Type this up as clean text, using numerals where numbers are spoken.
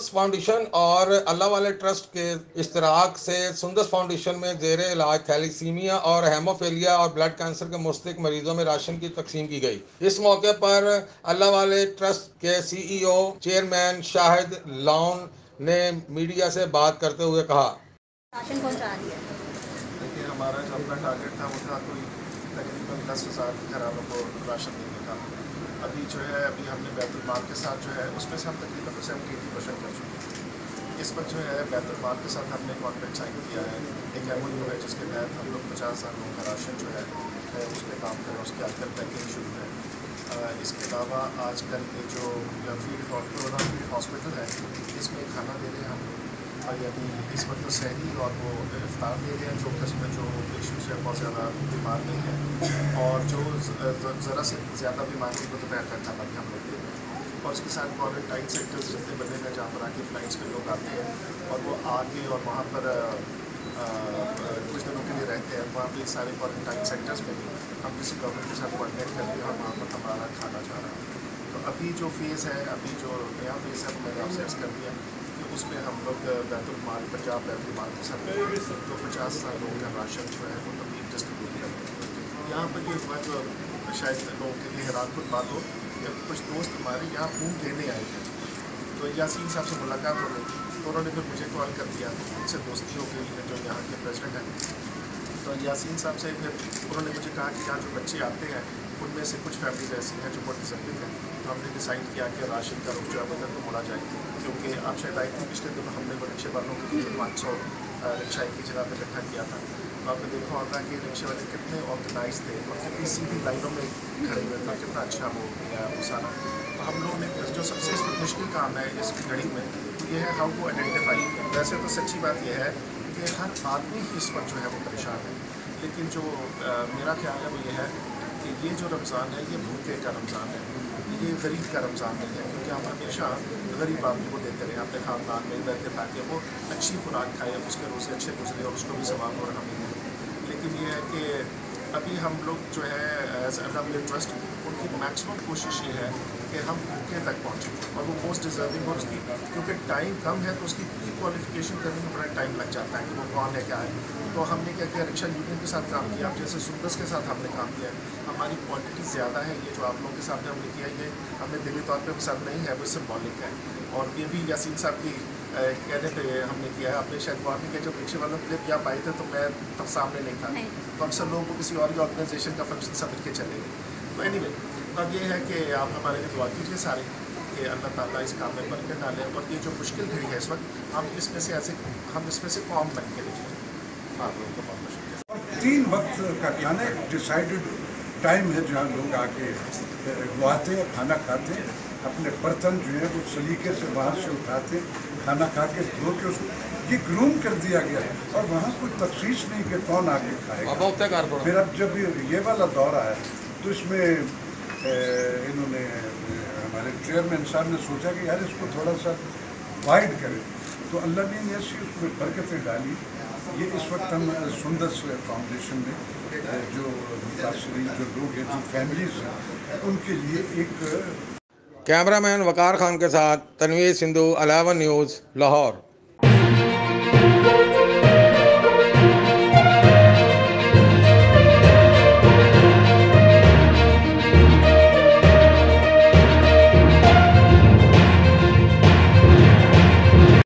Sundas foundation और अल्लाह वाले trust के इश्तराक से सुंदस फाउंडेशन में ज़ेर इलाज थैलीसीमिया और हेमोफीलिया और ब्लड कैंसर के मुस्तक मरीजों में राशन की तकसीम की गई। इस मौके पर अल्लाह वाले ट्रस्ट के CEO चेयरमैन शाहिद लॉन ने मीडिया से बात करते हुए कहा, राशन पहुंचा रही है। देखिए, हमारा जो अपना टारगेट था वो था कोई तकरीबन 10,000 घरों को राशन देने का। अभी जो है हमने बैतुल माल के साथ जो है उसमें से हम तकरीबन 70% कर चुके हैं। इस वक्त जो है बैतुल माल के साथ हमने कॉन्ट्रैक्ट साइन किया है, एक MOU है जिसके तहत हम लोग 50,000 लोगों का राशन जो है उस पर काम करें, उसकी आजकल पैकिंग शुरू है। इसके अलावा आजकल ये जो फील्ड हॉस्पिटल है इसमें खाना दे रहे हैं हम लोग, और अभी इस वक्त तो सहरी और वो इफ्तार दे रहे हैं जो कस्टमर जो पेशेंट्स है बहुत ज़्यादा बीमार नहीं है, और जो ज़रा से ज़्यादा बीमार है उनको दोपहर का खाना भी हम लोग दे रहे हैं। और उसके साथ क्वारंटाइन सेंटर्स जितने बने हैं जहाँ पर आके फ्लाइट्स पे लोग आते हैं और वो आके और वहाँ पर कुछ दिनों के लिए रहते हैं, वहाँ पे सारे क्वारंटाइन सेंटर्स में भी हम किसी गवर्नमेंट के साथ कोऑर्डिनेट करके और वहाँ पर हमारा खाना जा रहा है। तो अभी जो फेज़ है, अभी जो नया फेज़ है वो मैंने आपसे अर्ज़ कर दिया कि उसमें हम लोग बैतुल माल पंजाब बैतुल माल के साथ तो 50,000 लोगों का राशन जो है वो तभी डिस्ट्रीब्यूट करेंगे। यहाँ पर ये हुआ जो शायद लोगों के लिए हैरान कुछ बात हो कि कुछ दोस्त हमारे यहाँ फ़ोन लेने आए थे, तो यासीन साहब से मुलाकात हो गई, तो उन्होंने फिर मुझे कॉल कर दिया, उनसे दोस्ती हो गई है जो यहाँ के प्रेसिडेंट हैं। तो यासीन साहब से फिर उन्होंने मुझे कहा कि यहाँ जो बच्चे आते हैं उनमें से कुछ फैमिलीज ऐसी हैं जो बहुत डिसर्विंग हैं, तो हमने डिसाइड किया कि राशन का रुख जो है बदल को मोड़ा जाए, क्योंकि आप शायद आई थी पिछले दिनों हमने वो रिक्शे वालों के लिए 500 रिक्शा एक ही जगह पर इकट्ठा किया था। तो आपने देखा होगा कि रिक्शे वाले कितने ऑर्गेनाइज थे और कितनी सीधी लाइनों में खड़े हुए थे, कितना अच्छा वो सारा। तो हम लोगों ने जो सबसे मुश्किल काम है इस घड़ी में तो ये है हाउ टू आइडेंटिफाई। वैसे तो सच्ची बात यह है कि हर आदमी ही इस वक्त जो है वो परेशान है, लेकिन जो मेरा ख्याल है वो ये है कि ये जो रमज़ान है ये भूखे का रमज़ान है, ये गरीब का रमज़ान नहीं है, क्योंकि हम हमेशा गरीब आदमी को देते रहे अपने ख़ानदान में रहते ताकि वो अच्छी खुराक खाए, उसके रोज़े अच्छे गुजरे और उसको भी सवाब और हमें मिले। लेकिन ये है कि अभी हम लोग जो है एज अल्लाह ट्रस्ट उनकी मैक्सिमम कोशिश ये है कि हम भूखे तक पहुँचें और वो मोस्ट डिज़र्विंग और उसकी क्योंकि टाइम कम है तो उसकी प्री क्वालिफिकेशन करने में बड़ा टाइम लग जाता है कि वो कौन है क्या है। तो हमने क्या किया, रिक्शा यूनियन के साथ काम किया, जैसे सुंदस के साथ हमने काम किया। हमारी क्वांटिटी ज़्यादा है, ये जो आप लोगों के सामने हमने किया ये हमें दिली तौर पर पसंद नहीं है, वो सिंबॉलिक है। और ये भी यासीन साहब की कहने पे हमने किया है। आपने शायद वार्निंग के जब रिक्शे वालों के लिए भी आप आए थे तो मैं तब सामने नहीं था, तो हम सब लोगों को किसी और ऑर्गेनाइजेशन का फंक्शन सब मिल के चले गए। तो एनीवे तो अब ये है कि आप हमारे लिए दुआ कीजिए सारे कि अल्लाह ताला इस काम में बरकत डालें और ये जो मुश्किल घड़ी है इस वक्त हम इसमें से कौम बन के निकलें। आप लोगों को बहुत बहुत शुक्रिया। 3 वक्त का खाना डिसाइडेड टाइम है जहाँ लोग आके वो आते हैं, खाना खाते हैं, अपने बर्तन जो है वो सलीके से बाहर से उठाते, खाना खा के धो के उसको ये ग्रूम कर दिया गया और वहाँ कोई तफ्सीस नहीं कि कौन आके खाएगा। फिर अब जब ये वाला दौर आया तो इसमें इन्होंने हमारे चेयरमैन साहब ने सोचा कि यार इसको थोड़ा सा वाइड करें, तो अल्लाह ने ऐसी उसमें बरकतें डाली। ये इस वक्त हम सुंदस फाउंडेशन में जो मुतासरीन जो लोग हैं, जो फैमिलीज हैं, उनके लिए एक कैमरामैन वकार खान के साथ तनवीर सिंधु, अलावन न्यूज़, लाहौर।